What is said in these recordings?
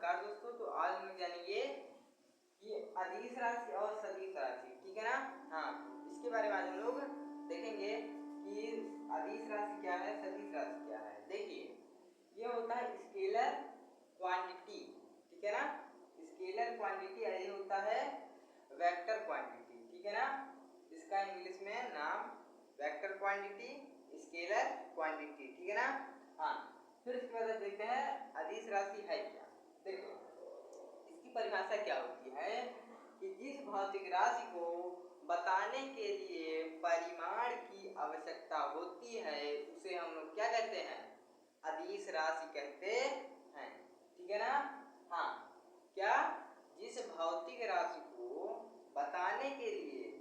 नमस्कार दोस्तों। तो आज हम लोग जानेंगे कि अदिश राशि और सदिश राशि, ठीक है ना। हाँ, इसके बारे में आज हम लोग देखेंगे कि अदिश राशि क्या है, सदिश राशि क्या है। देखिए, ये होता है स्केलर क्वांटिटी, ठीक है ना। स्केलर क्वांटिटी और ये होता है वेक्टर क्वांटिटी, ठीक है ना। इसका इंग्लिश में नाम वेक्टर क्वांटिटी, स्केलर क्वांटिटी, ठीक है ना। हाँ, फिर इसके बाद देखते हैं अदिश राशि है क्या। देखो, इसकी परिभाषा क्या होती है कि जिस भौतिक राशि को बताने के लिए परिमाण की आवश्यकता होती है उसे हम लोग क्या कहते हैं, अदिश राशि कहते हैं, ठीक है ना। हाँ, क्या, जिस भौतिक राशि को बताने के लिए,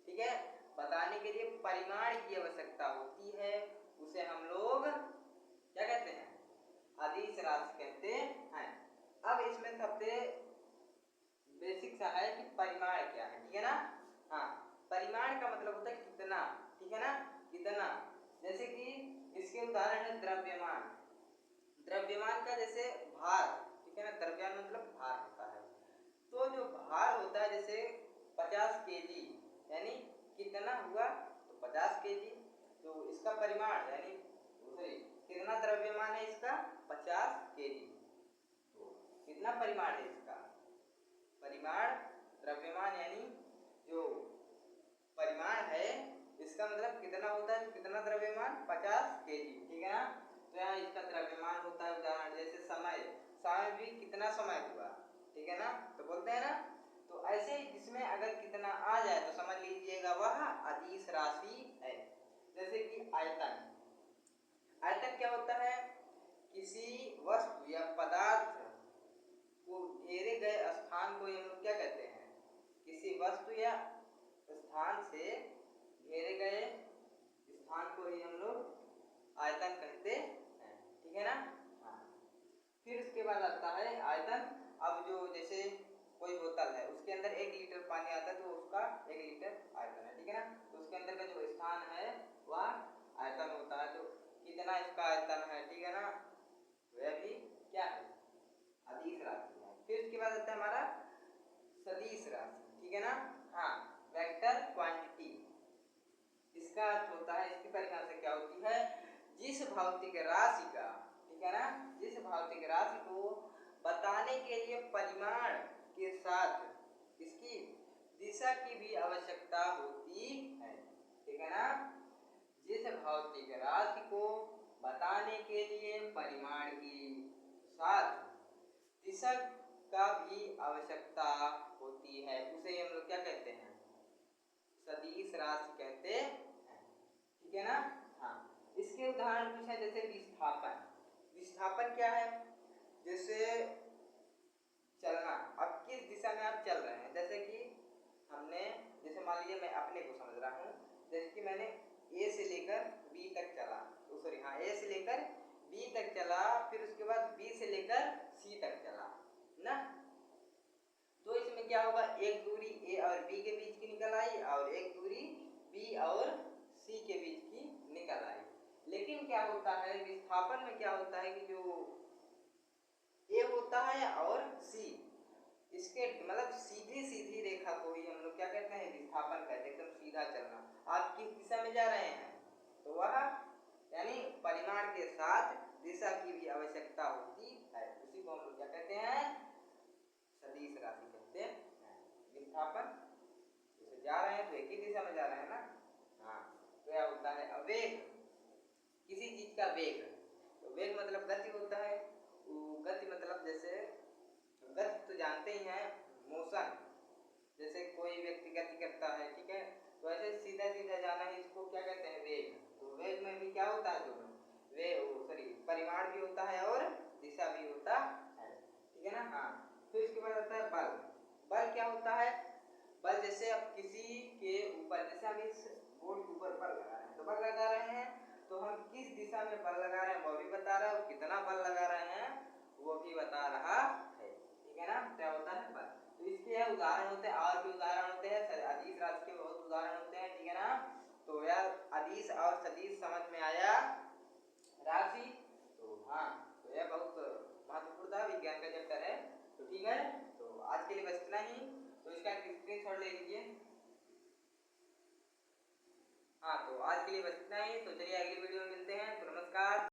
ठीक है, बताने के लिए परिमाण की आवश्यकता होती है उसे हम लोग क्या कहते हैं, अदिश राशि कहते हैं। अब इसमें सबसे बेसिक सा है कि परिमाण क्या है, ठीक है ना। हाँ, परिमाण का मतलब होता है कितना, ठीक है ना, कितना। जैसे कि इसके उदाहरण है द्रव्यमान। द्रव्यमान का जैसे भार, ठीक है ना, द्रव्यमान मतलब भार होता है। तो जो भार होता है जैसे 50 केजी, यानी कितना हुआ तो 50 केजी। तो इसका परिमाण यानी कितना द्रव्यमान है इसका, 50 केजी। तो कितना परिमाण है इसका, परिमाण, द्रव्यमान यानी जो परिमाण है इसका मतलब कितना होता है, कितना द्रव्यमान, 50 केजी, ठीक है ना। तो यहाँ इसका द्रव्यमान होता है। उदाहरण जैसे समय, समय भी कितना समय हुआ, ठीक है ना, तो बोलते हैं ना। तो ऐसे जिसमें अगर कितना आ जाए तो समझ लीजिएगा वह अदिश राशि है। जैसे कि आयतन, आयतन क्या होता है, किसी वस्तु या पदार्थ को घेरे गए स्थान को हम लोग क्या कहते हैं, किसी वस्तु या स्थान से घेरे गए स्थान को ही हम लोग आयतन कहते हैं, ठीक है ना। हाँ, फिर उसके बाद आता है आयतन। अब जो जैसे कोई बोतल है उसके अंदर 1 लीटर पानी आता है तो उसका 1 लीटर आयतन है, ठीक है ना। तो उसके अंदर का जो स्थान है वह आयतन होता है। तो कितना इसका आयतन है, ठीक है ना, वह भी क्या है, अदिश राशि है। फिर उसके बाद आता है हमारा सदिश राशि, ठीक है ना। हाँ, वेक्टर क्वांटिटी। इसका अर्थ होता है, इसकी परिभाषा क्या होती है, जिस भौतिक राशि का, ठीक है ना, जिस भौतिक राशि को बताने के लिए परिमाण के साथ इसकी दिशा की भी आवश्यकता होती है, ठीक है ना। जिस भौतिक राशि को बताने के लिए परिमाण की साथ दिशा का भी आवश्यकता होती है उसे हम लोग क्या कहते हैं, सदिश राशि कहते हैं, ठीक है ना। हाँ, इसके उदाहरण कुछ है जैसे विस्थापन। विस्थापन क्या है, जैसे चलना, अब किस दिशा में आप चल रहे हैं। जैसे कि हमने, जैसे मान लीजिए मैं अपने को समझ रहा हूँ, जैसे कि मैंने ए से लेकर बी तक चला, तो सॉरी हाँ, ए से लेकर बी तक चला, फिर उसके बाद बी से लेकर सी तक चला ना। तो इसमें क्या होगा, एक दूरी ए और बी के बीच की निकल आई और एक दूरी बी और सी के बीच की निकल आई। लेकिन क्या होता है विस्थापन में, क्या होता है कि जो ए होता है और सी, इसके मतलब सीधी सीधी रेखा को ही हम लोग क्या कहते हैं, विस्थापन कहते हैं। एकदम सीधा चलना, आप किस दिशा में जा रहे हैं तो वह यानी परिमाण के साथ दिशा की भी आवश्यकता होती है, उसी को हम लोग क्या कहते हैं, सदिश राशि कहते हैं। विस्थापन, जैसे जा रहे हैं तो एक ही दिशा में जा रहे हैं ना। हाँ, तो क्या होता है वेग, किसी चीज का वेग, तो वेग मतलब गति होता है। गति मतलब जैसे गति तो जानते ही हैं, मोशन, जैसे कोई व्यक्ति गति करता है, ठीक है, तो ऐसे सीधा सीधा जाना है, इसको क्या कहते हैं, वेग। तो वेग में भी क्या होता है, दोनों परिमाण भी होता है और दिशा भी होता है, ठीक है ना। हाँ, फिर इसके बाद आता है बल। बल क्या होता है, बल जैसे अब किसी के ऊपर, जैसे हम इस बोर्ड के ऊपर बल लगा रहे हैं, तो बल लगा रहे हैं तो हम किस दिशा में बल लगा रहे हैं वो भी बता रहा है, और कितना बल लगा रहे हैं वो भी बता रहा है, ठीक है ना। क्या होता है बल। तो इसके उदाहरण होते हैं, और भी उदाहरण होते हैं, अदिश राशि के बहुत उदाहरण होते हैं, ठीक है ना। तो यह अदिश और सदिश समझ में आया राशि। तो हाँ, तो यह बहुत महत्वपूर्ण विज्ञान का चैप्टर है। तो ठीक है, तो आज के लिए बस इतना ही। तो इसका स्क्रीनशॉट ले लीजिए। हाँ, तो आज के लिए बस इतना ही। तो चलिए अगली वीडियो में मिलते हैं। तो नमस्कार।